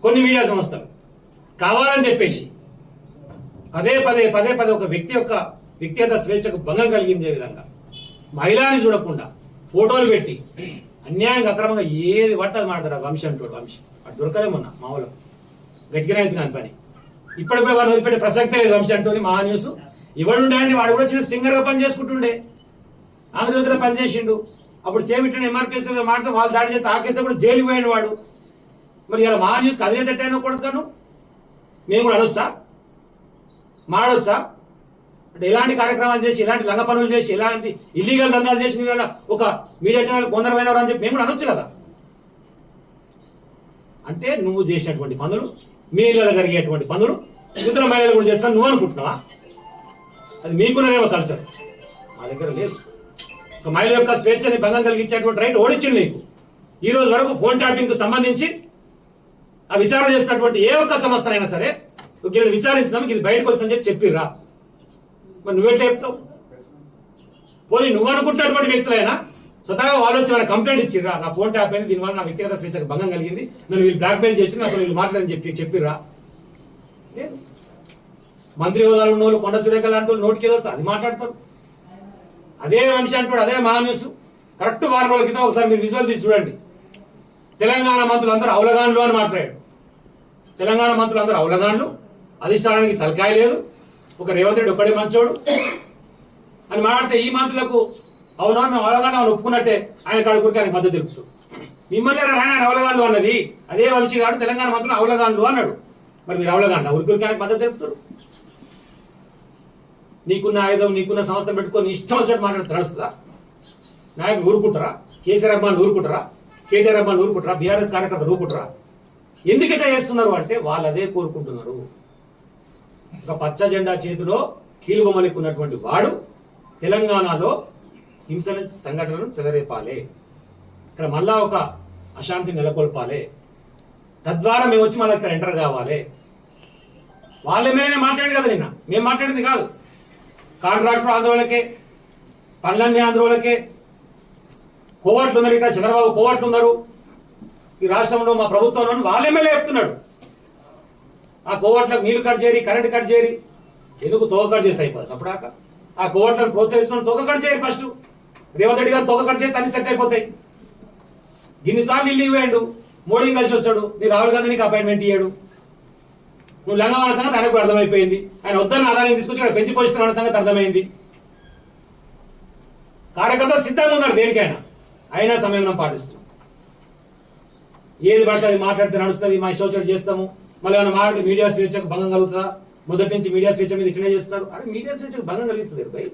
కొన్ని మీడియా సంస్థలు కావాలని చెప్పేసి పదే పదే పదే పదే ఒక వ్యక్తి యొక్క వ్యక్తిగత స్వేచ్ఛకు భంగం కలిగించే విధంగా మహిళని చూడకుండా ఫోటోలు పెట్టి అన్యాయంగా అక్రమంగా ఏది పడుతుంది మాట్లాడతారు వంశీ అంటాడు. వంశీ అటు దొరకలేమన్నా మామూలు గట్టిగానే అవుతున్నాను పని. ఇప్పటికూడా వాడు వదిలిపెట్టే ప్రసక్తే లేదు. వంశీ అంటోని మహా న్యూస్ ఎవడుండే అండి, వాడు కూడా చిన్న స్టింగర్ గా పని చేసుకుంటుండే, ఆంధ్రజ్యోతిలో పనిచేసిండు. అప్పుడు సేమ్ ఇట్లా ఎంఆర్పీఎస్ మాట వాళ్ళు దాడి చేస్తే ఆ కేసులో కూడా జైలు పోయాడు వాడు. మరి ఇలా మహా న్యూస్ అదే తట్టానో కొడుతాను మేము కూడా అనొచ్చా, మాడొచ్చా? అంటే ఎలాంటి కార్యక్రమాలు చేసి ఇలాంటి లంగ పనులు చేసి ఇలాంటి ఇల్లీగల్ దందాలు చేసిన ఒక మీడియా ఛానల్ కొందరమైనవారు అని చెప్పి మేము కూడా అనొచ్చు కదా. అంటే నువ్వు చేసినటువంటి పనులు, మీ ఇళ్ళలో జరిగేటువంటి పనులు ఇతర మహిళలు కూడా చేస్తున్నా నువ్వు అనుకుంటున్నావా? అది మీకున్నదేమో కల్చర్, మా దగ్గర లేదు. ఒక మహిళ యొక్క స్వేచ్ఛని భంగం కలిగించేటువంటి రైట్ ఓడించింది నీకు. ఈ రోజు వరకు ఫోన్ ట్యాపింగ్ కు సంబంధించి ఆ విచారణ చేసినటువంటి ఏ ఒక్క సంస్థనైనా సరే వీళ్ళని విచారించినాము ఇది బయటకు వచ్చిందని చెప్పి చెప్పిర్రా? మరి నువ్వెట్లా చెప్తావు? పోనీ నువ్వు అనుకుంటున్నటువంటి వ్యక్తులైనా స్వతహాగా వాళ్ళు వచ్చి వాళ్ళ కంప్లైంట్ ఇచ్చిర్రా, నా ఫోన్ ట్యాప్ అయింది, దీనివల్ల నా వ్యక్తిగత స్వేచ్ఛకు భంగం కలిగింది, నన్ను వీళ్ళు బ్లాక్ మెయిల్ చేసి నాకు వీళ్ళు మాట్లాడని చెప్పిర్రా? మంత్రి హోదాలు ఉన్న వాళ్ళు కొండ సురేఖ లాంటి వాళ్ళు నోటికి ఏదో అది మాట్లాడతారు. అదే వంశీ అంటాడు, అదే మహా న్యూస్ కరెక్ట్ వారం రోజుల క్రితం ఒకసారి మీరు విజువల్ తీసి చూడండి. తెలంగాణ మంత్రులు అందరూ అవలగాండ్లు అని మాట్లాడాడు. తెలంగాణ మంత్రులు అందరూ అవలగాండ్లు, అధిష్టానానికి తలకాయ లేదు, ఒక రేవంత్ రెడ్డి ఒక్కడే మంచోడు అని మాట్లాడితే ఈ మంత్రులకు అవునా మేము అవలగాండ్లు అని ఒప్పుకున్నట్టే ఆయన కడుకురికి ఆయన మద్దతు తెలుపుతూ మిమ్మల్ని ఆయన అవలగాండ్లు అన్నది అదే వంశీ గారు తెలంగాణ మంత్రులు అవలగాండ్లు అన్నాడు. మరి మీరు అవలగాండ్లు ఉరికి ఆయనకు మద్దతు తెలుపుతారు. నీకున్న ఆయుధం నీకున్న సంస్థ పెట్టుకొని ఇష్టం వచ్చినట్టు మాట్లాడితే నడుస్తుందా? నాయకులు ఊరుకుంటారా? కేసీఆర్ అబ్బాయిలు ఊరుకుంటారా? కేటీఆర్ అబ్బాయిలు ఊరుకుంటారా? బీఆర్ఎస్ కార్యకర్తలు ఊరుకుంటారా? ఎందుకట చేస్తున్నారు అంటే వాళ్ళు అదే కోరుకుంటున్నారు. ఒక పచ్చ జెండా చేతిలో కీలుబొమ్మలెక్కున్నటువంటి వాడు తెలంగాణలో హింసల సంఘటనలను చెలరేపాలి, ఇక్కడ మళ్ళా ఒక అశాంతిని నెలకొల్పాలి, తద్వారా మేము వచ్చి మళ్ళీ ఇక్కడ ఎంటర్ కావాలి. వాళ్ళేమైనా మాట్లాడి కదా, నిన్న మేము మాట్లాడింది కాదు. కాంట్రాక్టర్ ఆందోళనకే, పనులన్నీ ఆందోళనకే, కోవట్లు ఉన్నారు, ఇక్కడ చంద్రబాబు కోవట్లు ఉన్నారు ఈ రాష్ట్రంలో, మా ప్రభుత్వంలో వాళ్ళ ఎమ్మెల్యే చెప్తున్నాడు. ఆ కోవట్లకు నీళ్లు కట్ చేయరి, కరెంట్ కట్ చేయరి, ఎందుకు తోక కట్ చేస్తే అయిపోతుంది అప్పుడాక. ఆ కోవట్లను ప్రోత్సహిస్తున్నాడు, తోక కట్ చేయరు. ఫస్ట్ రేవంత్ రెడ్డి గారు తోక కట్ చేస్తే అన్ని సెట్ అయిపోతాయి. ఇన్నిసార్లు ఇల్లు ఇవ్వేయండు, మోడీ కలిసి వస్తాడు, నీ రాహుల్ గాంధీ నీకు అపాయింట్మెంట్ ఇయ్యాడు. నువ్వు లంగవాన సంగతి ఆయనకు అర్థమైపోయింది. ఆయన వద్దన్న ఆదాయం తీసుకొచ్చి ఇక్కడ పెంచి పోషిస్తున్న సంగతి అర్థమైంది. కార్యకర్తలు సిద్ధంగా ఉన్నారు దేనికైనా, అయినా సమయం పాటిస్తున్నాం. ఏది పడితే అది మాట్లాడితే నడుస్తుంది, మా ఇష్టం చేస్తాము, మళ్ళీ ఏమైనా మాట్లాడితే మీడియా స్వేచ్ఛకు భంగం కలుగుతుందా? మొదటి నుంచి మీడియా స్వేచ్ఛ మీద ఇట్లనే చేస్తున్నారు. అరే మీడియా స్వేచ్ఛకు భంగం కలిగిస్తుంది భయ్,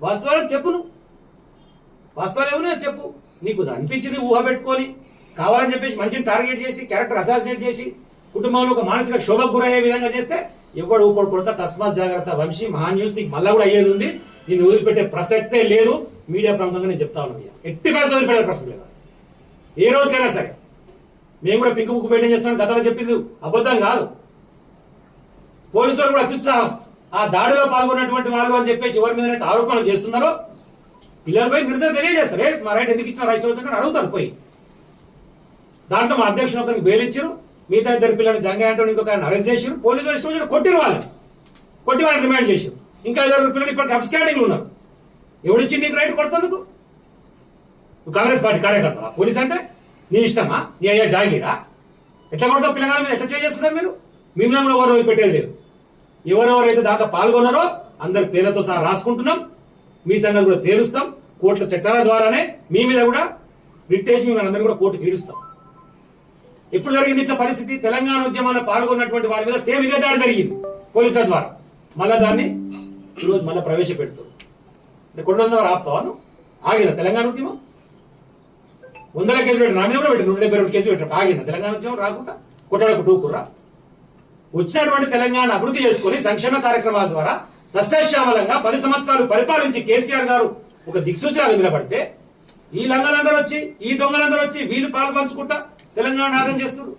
వాస్తవాలు చెప్పు, నువ్వు వాస్తవాలు ఏమన్నా చెప్పు. నీకు అనిపించింది ఊహ పెట్టుకొని కావాలని చెప్పేసి మనిషిని టార్గెట్ చేసి క్యారెక్టర్ అసాసినేట్ చేసి కుటుంబంలో ఒక మానసిక శోభకు గురయ్యే విధంగా చేస్తే ఎవడు ఊపడు కొడతా. తస్మాత్ జాగ్రత్త వంశీ, మహా న్యూస్ నీకు మళ్ళా కూడా అయ్యేది ఉంది, నిన్ను వదిలిపెట్టే ప్రసక్తే లేదు. మీడియా ప్రముఖంగా నేను చెప్తా ఉన్నాను, ఎట్టి పరిస్థితి వదిలిపెట్టే ప్రశ్న లేదు ఏ రోజుకైనా సరే. మేము కూడా పింక్ బుక్ మెయింటైన్ చేస్తున్నాం, గతంలో చెప్పింది అబద్ధం కాదు. పోలీసులు కూడా అత్యుత్సాహం, ఆ దాడిలో పాల్గొన్నటువంటి వాళ్ళు అని చెప్పేసి ఎవరి మీద ఆరోపణలు చేస్తున్నారో పిల్లలు పోయి నిరసన తెలియజేస్తారు. మా రైట్ ఎందుకు ఇచ్చిన రైట్ వచ్చాక అడుగుతారు పోయి. దాంట్లో మా అధ్యక్షుడు ఒకరికి బెయిల్ ఇచ్చారు, మిగతా ఇద్దరు పిల్లల్ని జంగా అంటే ఇంకొక అరెస్ట్ చేశారు. పోలీసులు ఇష్టం వచ్చిన కొట్టిరు, కొట్టి వాళ్ళని రిమాండ్ చేశారు. ఇంకా 5 పిల్లలు ఇప్పటికి అబ్స్కాండింగ్ ఉన్నారు. ఎవడిచ్చి నీకు రైట్ కొడుతుందుకు? నువ్వు కాంగ్రెస్ పార్టీ కార్యకర్త, పోలీస్ అంటే నీ ఇష్టమా? నీ అయ్యా జాగీరా? ఎట్లా కొడతావు పిల్లగాల మీద? ఎట్లా చేసుకుంటారు మీరు? మిమ్మల్ని కూడా ఎవరు పెట్టేది లేదు. ఎవరెవరైతే దాంట్లో పాల్గొన్నారో అందరి పేర్లతో సహా రాసుకుంటున్నాం, మీ సంగతి కూడా తేలుస్తాం. కోర్టుల చట్టాల ద్వారానే మీ మీద కూడా రిట్టేసి మిమ్మల్ని అందరినీ కూడా కోర్టుకు ఈడుస్తాం. ఎప్పుడు జరిగింది ఇట్లా పరిస్థితి? తెలంగాణ ఉద్యమంలో పాల్గొన్నటువంటి వారి మీద సేమ్ ఇదే దాడి జరిగింది పోలీసుల ద్వారా. మళ్ళా దాన్ని ఈరోజు మళ్ళీ ప్రవేశపెడుతుంది. కొండ ఆపుతావాను ఆగిన తెలంగాణ ఉద్యమం 100 కేసులు పెట్టి, నా మీద కూడా పెట్టి 172 కేసులు పెట్టినప్పుడు ఆగిన తెలంగాణ ఉద్యమం రాకుండా కొట్టడకు టూకుర్రా. వచ్చినటువంటి తెలంగాణ అభివృద్ధి చేసుకుని సంక్షేమ కార్యక్రమాల ద్వారా సస్యశ్యామలంగా 10 సంవత్సరాలు పరిపాలించి కేసీఆర్ గారు ఒక దిక్సూచిగా నిలబడితే ఈ లంగలందరూ వచ్చి, ఈ దొంగలందరూ వచ్చి వీళ్ళు పాలు పంచుకుంటా తెలంగాణ నాశనం చేస్తున్నారు.